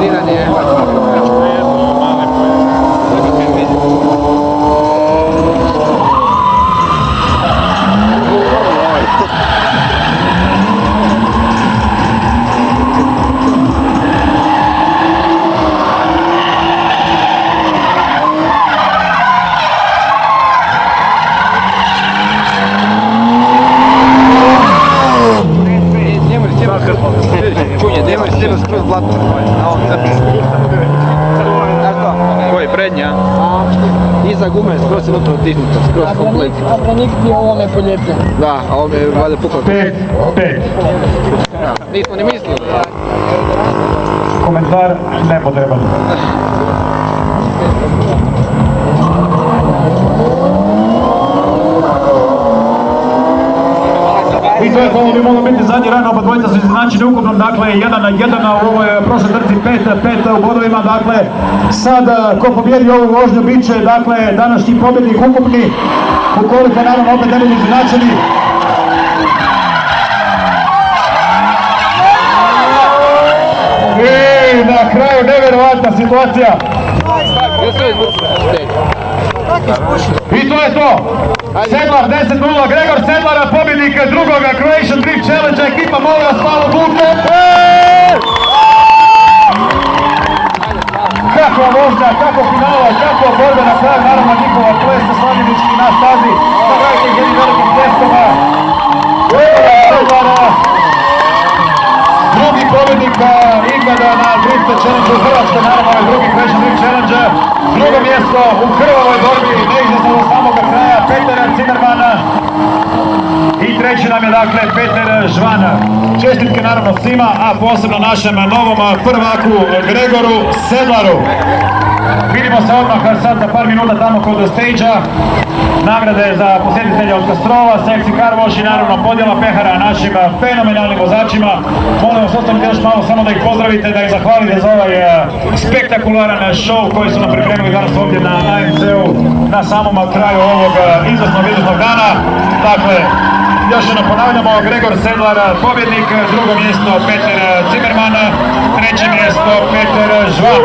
organiziranje. Koji, prednja? Iza gume, skroz je unutra otisnuta, skroz komplet. A branik ti je ovome poljepljen. Da, a ovome je valjda pukla. 5. Nismo ni mislili. Komentar nepotreban. I to je ovo bi moglo biti zadnji rang, oba dvojica su izjednačeni ukupnom, dakle 1-1 u ovoj prošloj trci 5-5 u bodovima, dakle sad ko pobjedi ovu vožnju bit će dakle današnji pobjednik ukupni, ukoliko naravno opet ne budu izjednačeni. I na kraju nevjerovatna situacija. I to je to! Sedlar 10-0, Gregor Sedlara, pobjednik drugoga Croatian Drift Challenge, ekipa molim vas malo buke! Kakva vožnja, kako finala, kako borba na kraju, naravno Nikola Klesa slavljenički na stazi, na kraju tih jednih velikih testova. Sedlara, drugi pobjednik ikada na Drift Challenge u Hrvatskoj, naravno ovaj drugi Croatian Drift Challenge. Drugo mjesto u krvavoj borbi, neizvjesno do samoga kraja, Peter Zimmerman. I treći nam je dakle Peter Žvan. Čestitke naravno svima, a posebno našem novom prvaku Gregoru Sedlaru. Vidimo se odmah sad za par minuta tamo kod stage-a. Nagrade za posjetitelja od Kastrova, Sexy Car Wash i naravno podjela pehara našim fenomenalnim vozačima. Molim vas ostanite još malo samo da ih pozdravite, da ih zahvalite za ovaj spektakularan show koji su nam pripremili danas ovdje na AMC-u na samom kraju ovog izvrsnog dana. Dakle, još jedno ponavljamo, Gregor Sedlar pobjednik, drugo mjesto Peter Zimmerman, treće mjesto Peter Žvan.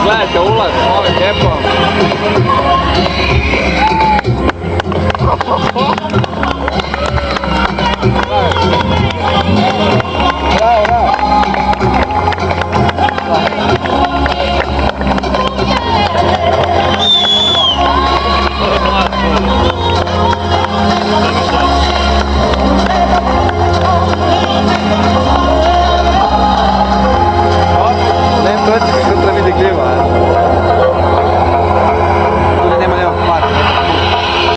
Gledajte ulaz, molim lijepo.